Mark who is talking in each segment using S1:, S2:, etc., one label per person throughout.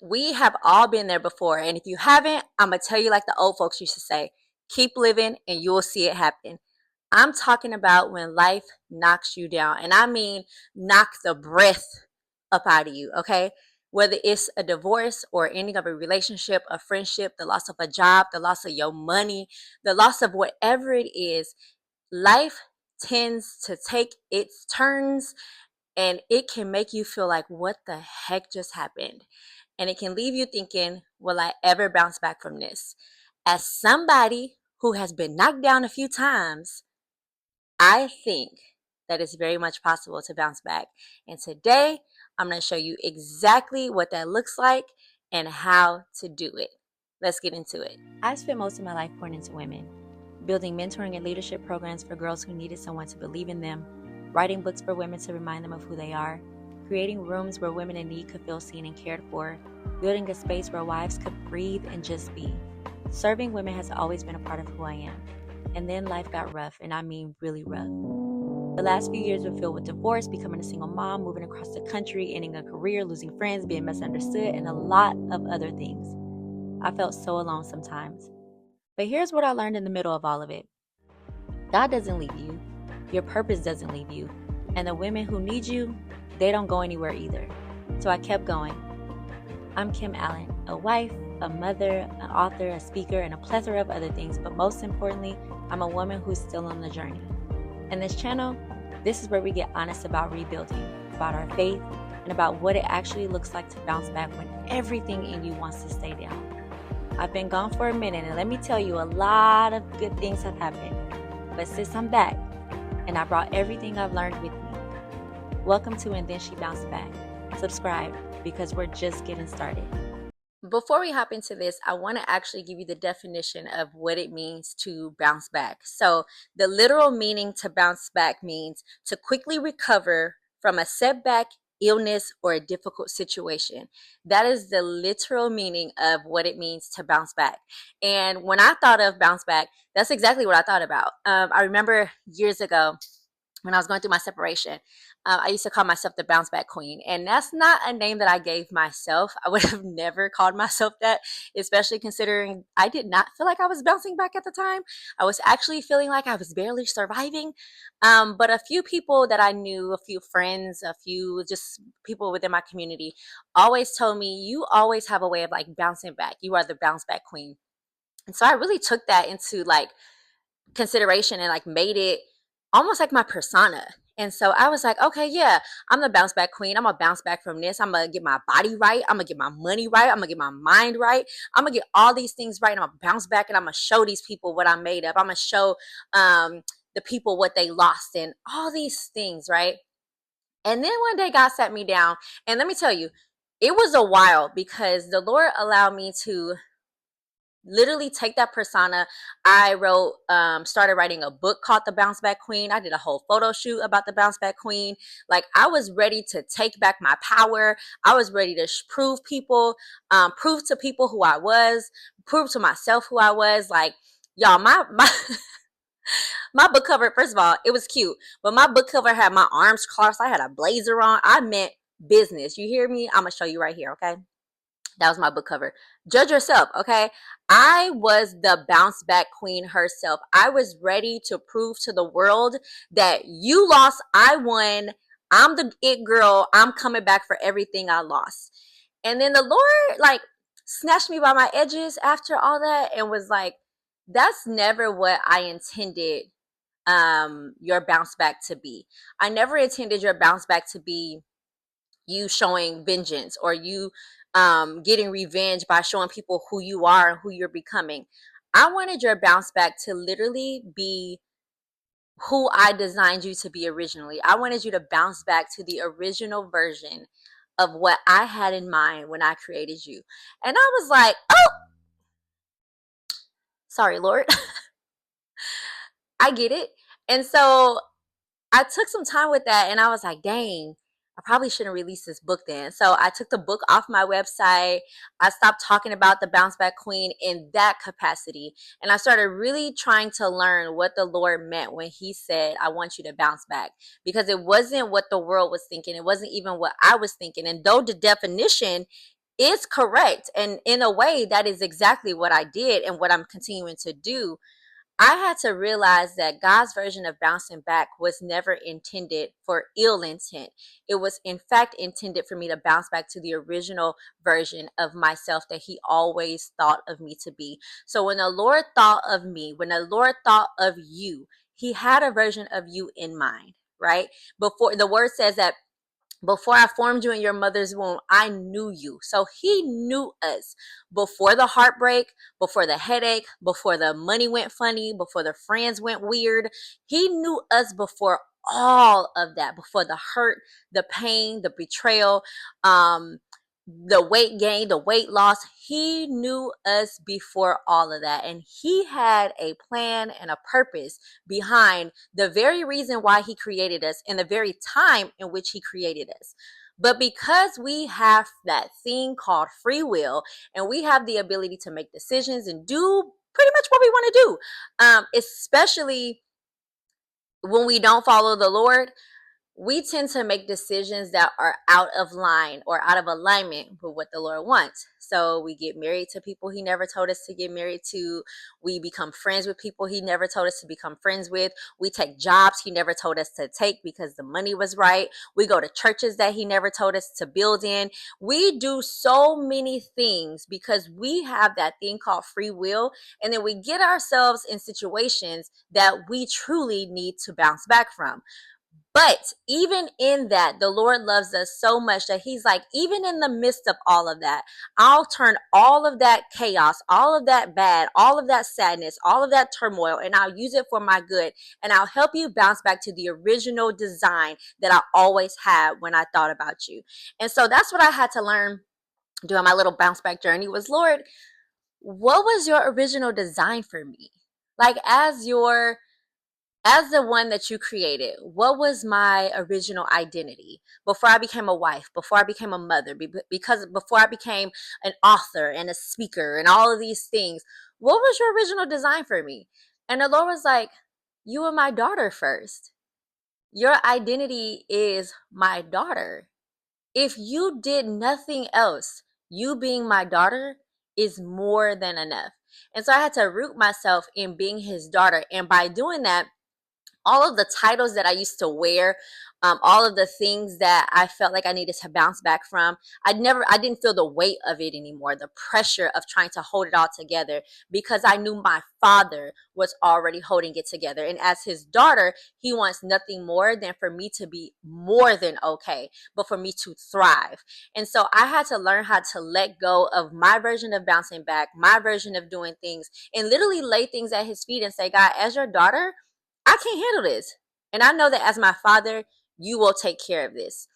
S1: we have all been there before. And if you haven't, I'm going to tell you like the old folks used to say, keep living and you'll see it happen. I'm talking about when life knocks you down. And I mean, knock the breath up out of you, okay? Whether it's a divorce or ending of a relationship, a friendship, the loss of a job, the loss of your money, the loss of whatever it is, life tends to take its turns and it can make you feel like, what the heck just happened? And it can leave you thinking, will I ever bounce back from this? As somebody who has been knocked down a few times, I think that it's very much possible to bounce back. And today, I'm going to show you exactly what that looks like and how to do it. Let's get into it. I've spent most of my life pouring into women, building mentoring and leadership programs for girls who needed someone to believe in them, writing books for women to remind them of who they are, creating rooms where women in need could feel seen and cared for, building a space where wives could breathe and just be. Serving women has always been a part of who I am. And then life got rough, and I mean really rough. The last few years were filled with divorce, becoming a single mom, moving across the country, ending a career, losing friends, being misunderstood, and a lot of other things. I felt so alone sometimes. But here's what I learned in the middle of all of it. God doesn't leave you. Your purpose doesn't leave you. And the women who need you, they don't go anywhere either. So I kept going. I'm Kim Allen, a wife, a mother, an author, a speaker, and a plethora of other things. But most importantly, I'm a woman who's still on the journey. And this channel, this is where we get honest about rebuilding, about our faith, and about what it actually looks like to bounce back when everything in you wants to stay down. I've been gone for a minute, and let me tell you, a lot of good things have happened. But since I'm back, and I brought everything I've learned with me, welcome to And Then She Bounced Back. Subscribe, because we're just getting started. Before we hop into this, I want to actually give you the definition of what it means to bounce back. So the literal meaning to bounce back means to quickly recover from a setback, illness, or a difficult situation. That is the literal meaning of what it means to bounce back. And when I thought of bounce back, that's exactly what I thought about. I remember years ago when I was going through my separation, I used to call myself the bounce back queen. And that's not a name that I gave myself. I would have never called myself that, especially considering I did not feel like I was bouncing back at the time. I was actually feeling like I was barely surviving. But a few people that I knew, a few friends, a few just people within my community always told me, you always have a way of like bouncing back. You are the bounce back queen. And so I really took that into like consideration and like made it almost like my persona. And so I was like, okay, yeah, I'm the bounce back queen. I'm gonna bounce back from this. I'm gonna get my body right. I'm gonna get my money right. I'm gonna get my mind right. I'm gonna get all these things right. And I'm gonna bounce back and I'm gonna show these people what I made up. I'm gonna show the people what they lost and all these things, right? And then one day God sat me down, and let me tell you, it was a while because the Lord allowed me to literally take that persona. I wrote, started writing a book called The Bounce Back Queen. I did a whole photo shoot about the Bounce Back Queen. Like I was ready to take back my power. I was ready to prove to people who I was, prove to myself who I was. Like y'all, my my book cover, first of all, it was cute, but my book cover had my arms crossed. I had a blazer on. I meant business. You hear me? I'm gonna show you right here, okay? That was my book cover. Judge yourself, okay? I was the bounce back queen herself. I was ready to prove to the world that you lost, I won. I'm the it girl. I'm coming back for everything I lost. And then the Lord like snatched me by my edges after all that and was like, that's never what I intended your bounce back to be. I never intended your bounce back to be you showing vengeance or you getting revenge by showing people who you are and who you're becoming. I wanted your bounce back to literally be who I designed you to be originally. I wanted you to bounce back to the original version of what I had in mind when I created you. And I was like, oh, sorry, Lord. I get it. And so I took some time with that and I was like, dang, I probably shouldn't release this book then. So I took the book off my website. I stopped talking about the Bounce Back Queen in that capacity. And I started really trying to learn what the Lord meant when he said, I want you to bounce back. Because it wasn't what the world was thinking. It wasn't even what I was thinking. And though the definition is correct. And in a way, that is exactly what I did and what I'm continuing to do. I had to realize that God's version of bouncing back was never intended for ill intent. It was, in fact, intended for me to bounce back to the original version of myself that He always thought of me to be. So when the Lord thought of me, when the Lord thought of you, He had a version of you in mind, right? Before, the word says that before I formed you in your mother's womb, I knew you. So He knew us before the heartbreak, before the headache, before the money went funny, before the friends went weird. He knew us before all of that, before the hurt, the pain, the betrayal, um, the weight gain, the weight loss. He knew us before all of that. And He had a plan and a purpose behind the very reason why He created us and the very time in which He created us. But because we have that thing called free will, and we have the ability to make decisions and do pretty much what we want to do, especially when we don't follow the Lord, we tend to make decisions that are out of line or out of alignment with what the Lord wants. So we get married to people He never told us to get married to. We become friends with people He never told us to become friends with. We take jobs He never told us to take because the money was right. We go to churches that He never told us to build in. We do so many things because we have that thing called free will. And then we get ourselves in situations that we truly need to bounce back from. But even in that, the Lord loves us so much that He's like, even in the midst of all of that, I'll turn all of that chaos, all of that bad, all of that sadness, all of that turmoil, and I'll use it for my good. And I'll help you bounce back to the original design that I always had when I thought about you. And so that's what I had to learn during my little bounce back journey was, Lord, what was your original design for me? Like, as the one that you created, what was my original identity before I became a wife, before I became a mother, because before I became an author and a speaker and all of these things? What was your original design for me? And the Lord was like, you were my daughter first. Your identity is my daughter. If you did nothing else, you being my daughter is more than enough. And so I had to root myself in being His daughter. And by doing that, all of the titles that I used to wear, all of the things that I felt like I needed to bounce back from, I didn't feel the weight of it anymore, the pressure of trying to hold it all together, because I knew my Father was already holding it together. And as His daughter, He wants nothing more than for me to be more than okay, but for me to thrive. And so I had to learn how to let go of my version of bouncing back, my version of doing things, and literally lay things at His feet and say, God, as your daughter, I can't handle this. And I know that as my Father, you will take care of this.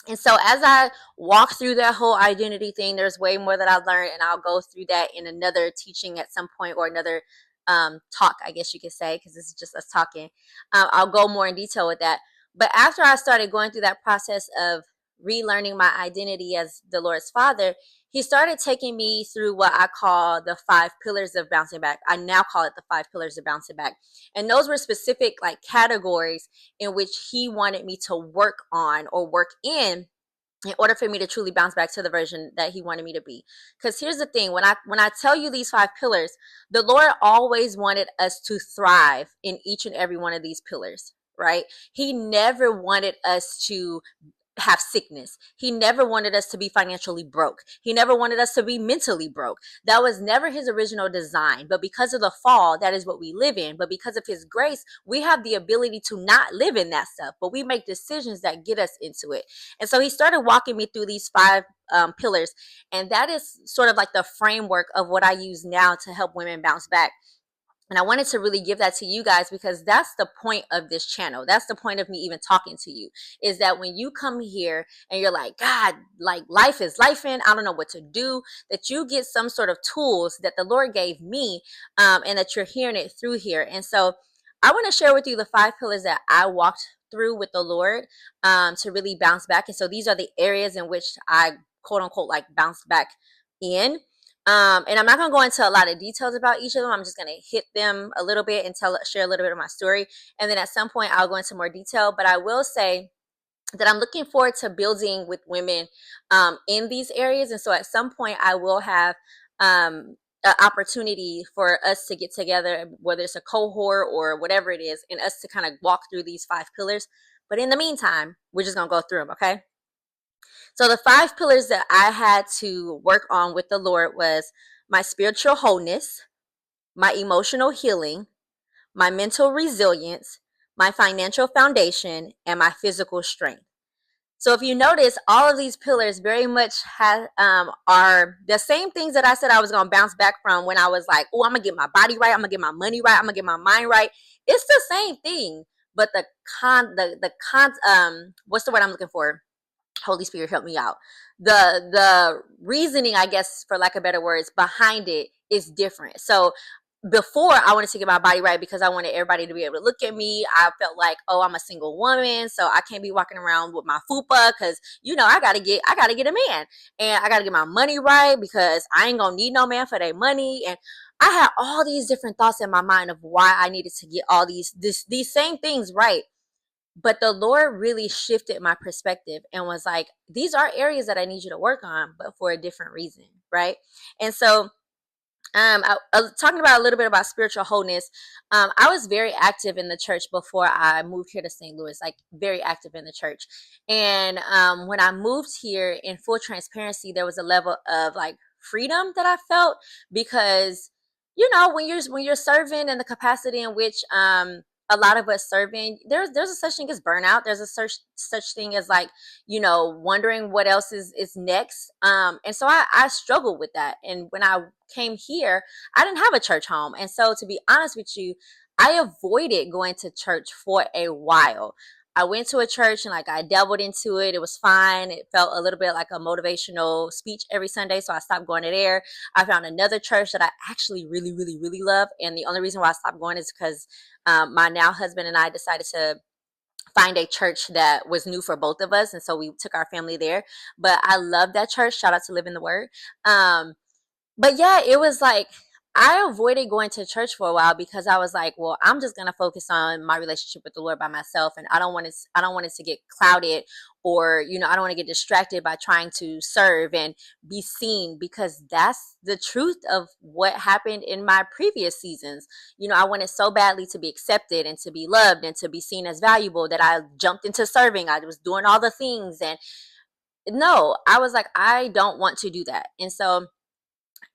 S1: And so as I walk through that whole identity thing, there's way more that I've learned, and I'll go through that in another teaching at some point, or another talk, I guess you could say, because this is just us talking. I'll go more in detail with that. But after I started going through that process of relearning my identity as the Lord's Father, He started taking me through what I call the 5 pillars of bouncing back. I now call it the 5 pillars of bouncing back. And those were specific like categories in which He wanted me to work on or work in order for me to truly bounce back to the version that He wanted me to be. Because here's the thing, when I tell you these 5 pillars, the Lord always wanted us to thrive in each and every one of these pillars, right? He never wanted us to have sickness. He never wanted us to be financially broke. He never wanted us to be mentally broke. That was never His original design. But because of the fall, that is what we live in. But because of His grace, we have the ability to not live in that stuff, but we make decisions that get us into it. And so He started walking me through these 5 pillars. And that is sort of like the framework of what I use now to help women bounce back. And I wanted to really give that to you guys, because that's the point of this channel. That's the point of me even talking to you, is that when you come here and you're like, God, like life is life in, I don't know what to do, that you get some sort of tools that the Lord gave me, and that you're hearing it through here. And so I want to share with you the 5 pillars that I walked through with the Lord, to really bounce back. And so these are the areas in which I quote unquote like bounced back in. And I'm not going to go into a lot of details about each of them. I'm just going to hit them a little bit and share a little bit of my story. And then at some point I'll go into more detail. But I will say that I'm looking forward to building with women in these areas. And so at some point, I will have an opportunity for us to get together, whether it's a cohort or whatever it is, and us to kind of walk through these 5 pillars. But in the meantime, we're just going to go through them, okay? So the 5 pillars that I had to work on with the Lord was my spiritual wholeness, my emotional healing, my mental resilience, my financial foundation, and my physical strength. So if you notice, all of these pillars very much are the same things that I said I was going to bounce back from when I was like, oh, I'm going to get my body right. I'm going to get my money right. I'm going to get my mind right. It's the same thing, but what's the word I'm looking for? Holy Spirit, help me out. The reasoning, I guess, for lack of better words, behind it is different. So before, I wanted to get my body right because I wanted everybody to be able to look at me. I felt like, oh, I'm a single woman, so I can't be walking around with my fupa because I gotta get a man, and I gotta get my money right because I ain't gonna need no man for their money. And I had all these different thoughts in my mind of why I needed to get all these same things right. But the Lord really shifted my perspective and was like, these are areas that I need you to work on, but for a different reason, right? And so I was talking about a little bit about spiritual wholeness. I was very active in the church before I moved here to St. Louis, like very active in the church. And when I moved here, in full transparency, there was a level of like freedom that I felt because, when you're serving in the capacity in which a lot of us serving, there's a such thing as burnout. There's a such thing as like, wondering what else is next. And so I struggled with that. And when I came here, I didn't have a church home. And so to be honest with you, I avoided going to church for a while. I went to a church and like I dabbled into it. It was fine. It felt a little bit like a motivational speech every Sunday. So I stopped going to there. I found another church that I actually really, really, really love. And the only reason why I stopped going is because my now husband and I decided to find a church that was new for both of us. And so we took our family there. But I love that church. Shout out to Live in the Word. But yeah, it was like I avoided going to church for a while because I was like, well, I'm just gonna focus on my relationship with the Lord by myself, and I don't want it to get clouded, or I don't want to get distracted by trying to serve and be seen, because that's the truth of what happened in my previous seasons. I wanted so badly to be accepted and to be loved and to be seen as valuable that I jumped into serving. I was doing all the things, and no, I was like, I don't want to do that. And so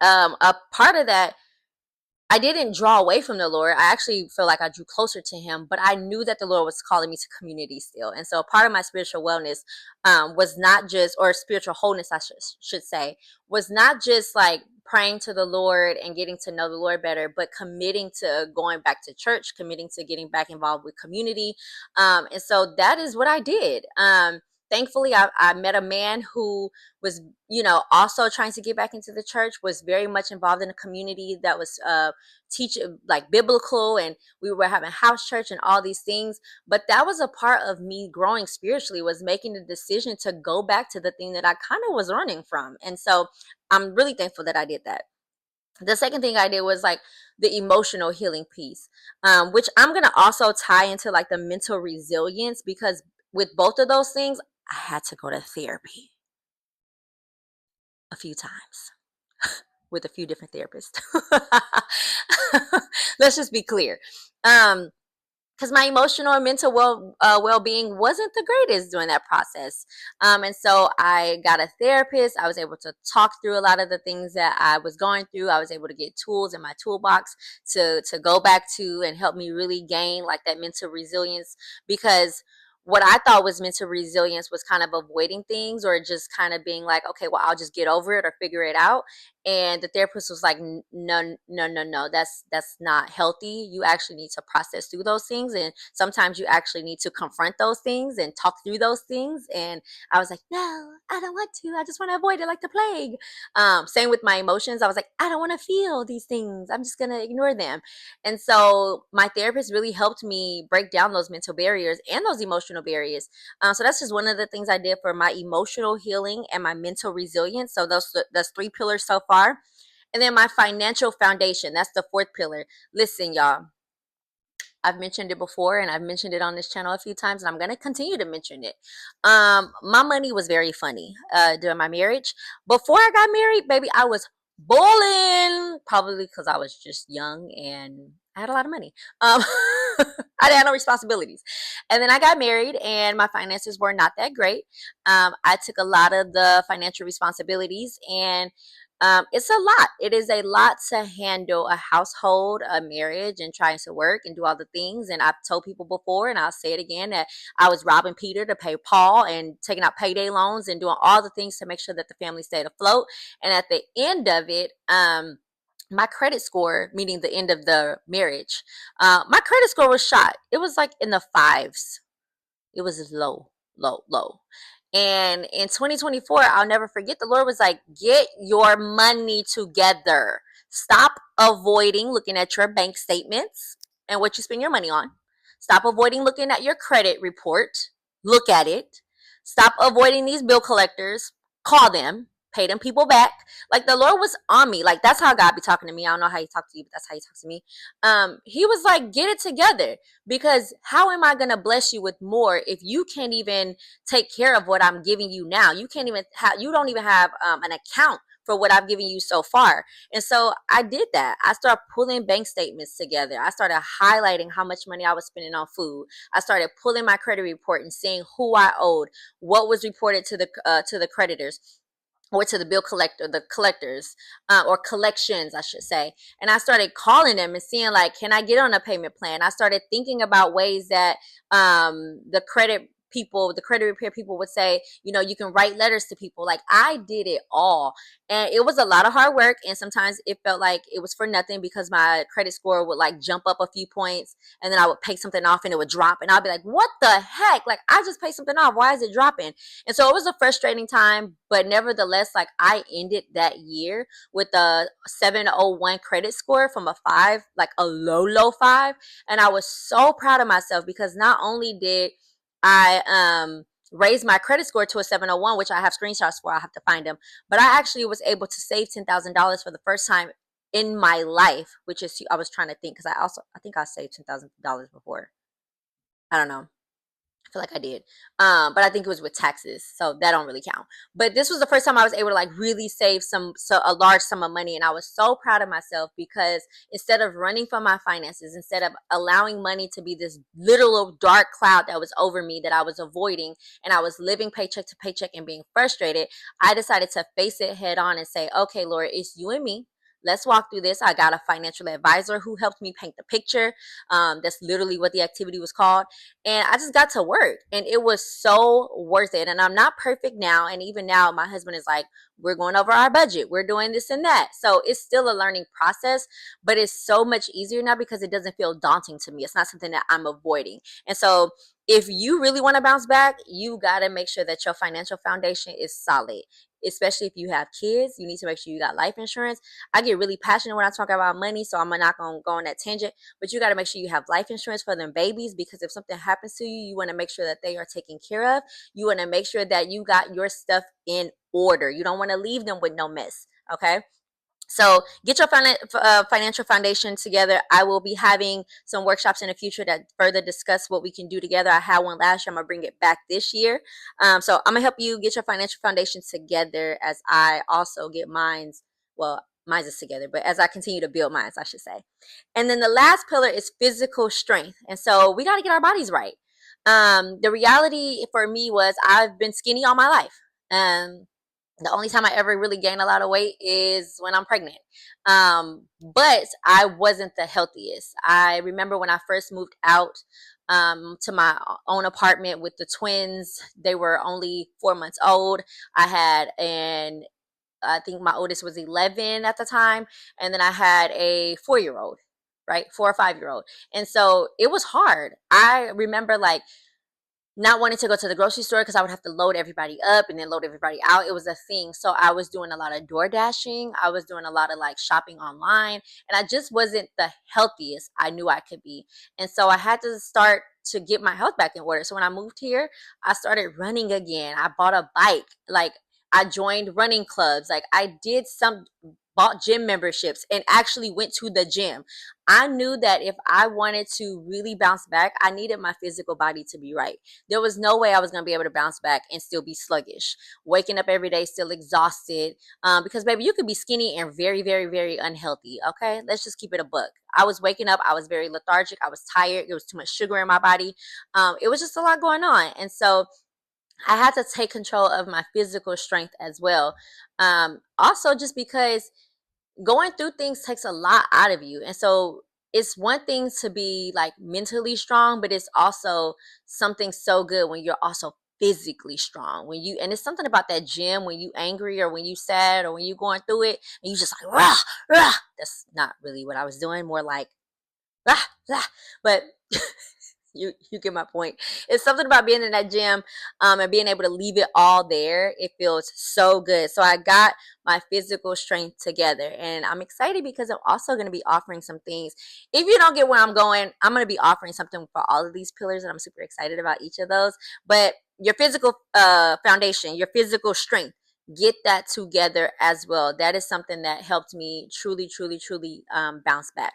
S1: a part of that, I didn't draw away from the Lord. I actually feel like I drew closer to Him, but I knew that the Lord was calling me to community still. And so a part of my spiritual wellness was not just, or spiritual wholeness, I should say, was not just like praying to the Lord and getting to know the Lord better, but committing to going back to church, committing to getting back involved with community. And so that is what I did. Thankfully, I met a man who was, also trying to get back into the church, was very much involved in a community that was teach like biblical, and we were having house church and all these things. But that was a part of me growing spiritually, was making the decision to go back to the thing that I kind of was running from. And so I'm really thankful that I did that. The second thing I did was like the emotional healing piece, which I'm going to also tie into like the mental resilience, because with both of those things, I had to go to therapy a few times with a few different therapists. Let's just be clear. Because my emotional and mental well-being wasn't the greatest during that process. And so I got a therapist. I was able to talk through a lot of the things that I was going through. I was able to get tools in my toolbox to go back to and help me really gain like that mental resilience, because what I thought was mental resilience was kind of avoiding things, or just kind of being like, okay, well, I'll just get over it or figure it out. And the therapist was like, no, no, no, no, that's not healthy. You actually need to process through those things, and sometimes you actually need to confront those things and talk through those things. And I was like, no, I don't want to. I just want to avoid it like the plague. Same with my emotions. I was like, I don't want to feel these things. I'm just gonna ignore them. And so my therapist really helped me break down those mental barriers and those emotional barriers. So that's just one of the things I did for my emotional healing and my mental resilience. So that's 3 pillars so far. And then my financial foundation, that's the 4th pillar. Listen, y'all, I've mentioned it before, and I've mentioned it on this channel a few times, and I'm going to continue to mention it. My money was very funny during my marriage. Before I got married, baby, I was bowling, probably because I was just young and I had a lot of money. I had no responsibilities. And then I got married, and my finances were not that great. I took a lot of the financial responsibilities, and it's a lot. It is a lot to handle a household, a marriage, and trying to work and do all the things. And I've told people before, and I'll say it again, that I was robbing Peter to pay Paul and taking out payday loans and doing all the things to make sure that the family stayed afloat. And at the end of it, my credit score, meaning the end of the marriage, my credit score was shot. It was like in the fives. It was low, low, low. And in 2024, I'll never forget, the Lord was like, get your money together. Stop avoiding looking at your bank statements and what you spend your money on. Stop avoiding looking at your credit report. Look at it. Stop avoiding these bill collectors. Call them. Pay them people back. Like, the Lord was on me. Like, that's how God be talking to me. I don't know how he talks to you, but that's how he talks to me. He was like, get it together. Because how am I going to bless you with more if you can't even take care of what I'm giving you now? You can't even have, you don't even have an account for what I've given you so far. And so I did that. I started pulling bank statements together. I started highlighting how much money I was spending on food. I started pulling my credit report and seeing who I owed, what was reported to the creditors, or to the bill collector, the collectors, or collections, I should say. And I started calling them and seeing, like, can I get on a payment plan? I started thinking about ways that the credit people, the credit repair people would say, you know, you can write letters to people. Like, I did it all. And it was a lot of hard work. And sometimes it felt like it was for nothing because my credit score would like jump up a few points, and then I would pay something off and it would drop. And I'd be like, what the heck? Like, I just paid something off. Why is it dropping? And so it was a frustrating time, but nevertheless, like, I ended that year with a 701 credit score from a 5, like a low, low 5. And I was so proud of myself because not only did I raise my credit score to a 701, which I have screenshots for, I have to find them, but I actually was able to save $10,000 for the first time in my life, which is, I was trying to think, because I think I saved $10,000 before. I don't know. I feel like I did. But I think it was with taxes, so that don't really count. But this was the first time I was able to like really save a large sum of money, and I was so proud of myself because instead of running from my finances, instead of allowing money to be this little dark cloud that was over me that I was avoiding, and I was living paycheck to paycheck and being frustrated, I decided to face it head on and say, okay, Lord, it's you and me. Let's walk through this. I got a financial advisor who helped me paint the picture. That's literally what the activity was called. And I just got to work, and it was so worth it. And I'm not perfect now. And even now, my husband is like, we're going over our budget. We're doing this and that. So it's still a learning process, but it's so much easier now because it doesn't feel daunting to me. It's not something that I'm avoiding. And so if you really want to bounce back, you got to make sure that your financial foundation is solid. Especially if you have kids, you need to make sure you got life insurance. I get really passionate when I talk about money, so I'm not going to go on that tangent. But you got to make sure you have life insurance for them babies, because if something happens to you, you want to make sure that they are taken care of. You want to make sure that you got your stuff in order. You don't want to leave them with no mess. Okay. So get your financial foundation together. I will be having some workshops in the future that further discuss what we can do together. I had one last year. I'm going to bring it back this year. So I'm going to help you get your financial foundation together as I also get mine's. Well, mine's is together, but as I continue to build mine's, I should say. And then the last pillar is physical strength. And so we got to get our bodies right. The reality for me was I've been skinny all my life. The only time I ever really gain a lot of weight is when I'm pregnant. But I wasn't the healthiest. I remember when I first moved out to my own apartment with the twins. They were only 4 months old. I think my oldest was 11 at the time. And then I had a 4-year old, right? 4 or 5 year old. And so it was hard. I remember like not wanting to go to the grocery store because I would have to load everybody up and then load everybody out. It was a thing. So I was doing a lot of door dashing. I was doing a lot of like shopping online, and I just wasn't the healthiest I knew I could be. And so I had to start to get my health back in order. So when I moved here, I started running again. I bought a bike. Like, I joined running clubs. Like I did some, bought gym memberships and actually went to the gym. I knew that if I wanted to really bounce back, I needed my physical body to be right. There was no way I was going to be able to bounce back and still be sluggish, waking up every day still exhausted. Because baby, you could be skinny and very, very, very unhealthy. Okay, let's just keep it a buck. I was waking up, I was very lethargic, I was tired, there was too much sugar in my body. It was just a lot going on, and so I had to take control of my physical strength as well. Also, just because going through things takes a lot out of you. And so it's one thing to be like mentally strong, but it's also something so good when you're also physically strong. When you, and it's something about that gym when you angry or when you sad or when you going through it and you just like rah, rah. That's not really what I was doing, more like rah, rah. But you get my point. It's something about being in that gym, and being able to leave it all there. It feels so good. So I got my physical strength together, and I'm excited because I'm also going to be offering some things. If you don't get where I'm going, I'm going to be offering something for all of these pillars, and I'm super excited about each of those. But your physical foundation, your physical strength, get that together as well. That is something that helped me truly, truly, truly bounce back.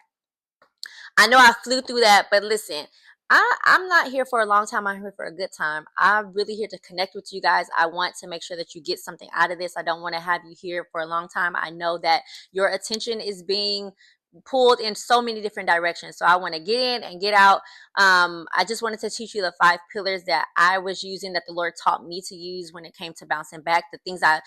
S1: I know I flew through that, but listen, I'm not here for a long time. I'm here for a good time. I'm really here to connect with you guys. I want to make sure that you get something out of this. I don't want to have you here for a long time. I know that your attention is being pulled in so many different directions. So I want to get in and get out. I just wanted to teach you the 5 pillars that I was using, that the Lord taught me to use when it came to bouncing back. The things I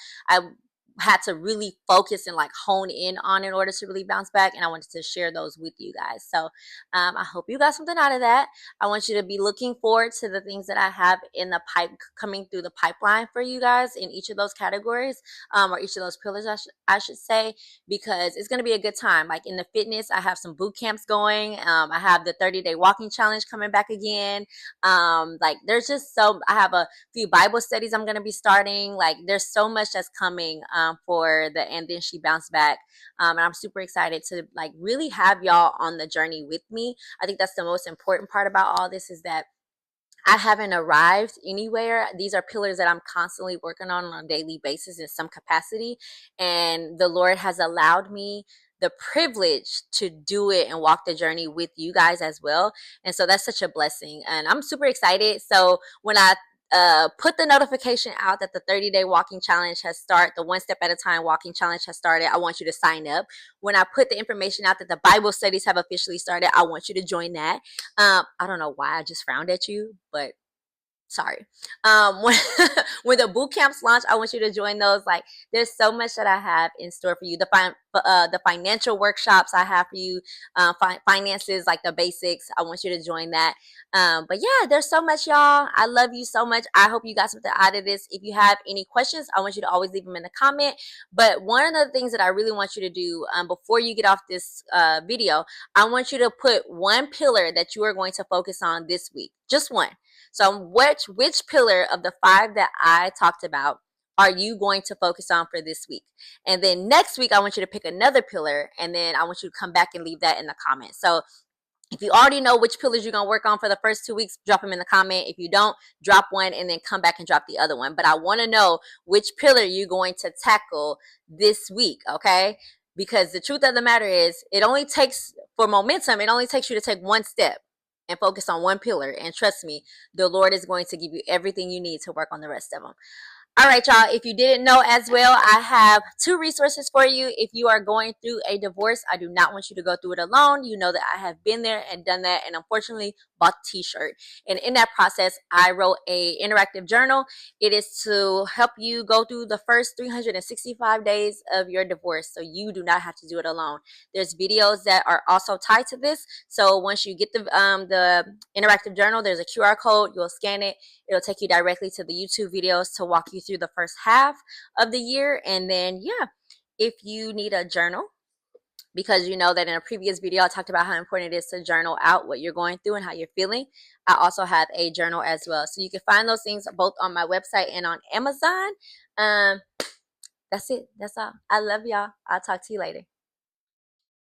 S1: had to really focus and like hone in on in order to really bounce back, and I wanted to share those with you guys. So I hope you got something out of that. I want you to be looking forward to the things that I have in the pipe, coming through the pipeline for you guys in each of those categories, or each of those pillars, I should say, because it's going to be a good time. Like in the fitness, I have some boot camps going. I have the 30-day walking challenge coming back again. Like there's just so, I have a few Bible studies I'm going to be starting. Like there's so much that's coming for the And Then She Bounced Back. And I'm super excited to like really have y'all on the journey with me. I think that's the most important part about all this, is that I haven't arrived anywhere. These are pillars that I'm constantly working on a daily basis in some capacity. And the Lord has allowed me the privilege to do it and walk the journey with you guys as well. And so that's such a blessing. And I'm super excited. So when I put the notification out that the 30-day walking challenge has started, the one step at a time walking challenge has started, I want you to sign up. When I put the information out that the Bible studies have officially started, I want you to join that. I don't know why I just frowned at you, but sorry. When when the boot camps launch, I want you to join those. Like there's so much that I have in store for you. The financial workshops I have for you, finances, like the basics, I want you to join that. But yeah, there's so much, y'all. I love you so much. I hope you got something out of this. If you have any questions, I want you to always leave them in the comment. But one of the things that I really want you to do, before you get off this video, I want you to put one pillar that you are going to focus on this week. Just one. So which pillar of the 5 that I talked about are you going to focus on for this week? And then next week, I want you to pick another pillar, and then I want you to come back and leave that in the comments. So if you already know which pillars you're going to work on for the first 2 weeks, drop them in the comment. If you don't, drop one and then come back and drop the other one. But I want to know which pillar you're going to tackle this week, okay? Because the truth of the matter is, it only takes, for momentum, it only takes you to take one step and focus on one pillar. And trust me, the Lord is going to give you everything you need to work on the rest of them. All right, y'all. If you didn't know as well, I have 2 resources for you. If you are going through a divorce, I do not want you to go through it alone. You know that I have been there and done that, and unfortunately bought the t-shirt. And in that process, I wrote a interactive journal. It is to help you go through the first 365 days of your divorce, so you do not have to do it alone. There's videos that are also tied to this. So once you get the interactive journal, there's a QR code. You'll scan it. It'll take you directly to the YouTube videos to walk you through the first half of the year. And then, yeah, if you need a journal, because you know that in a previous video, I talked about how important it is to journal out what you're going through and how you're feeling. I also have a journal as well. So you can find those things both on my website and on Amazon. That's it. That's all. I love y'all. I'll talk to you later.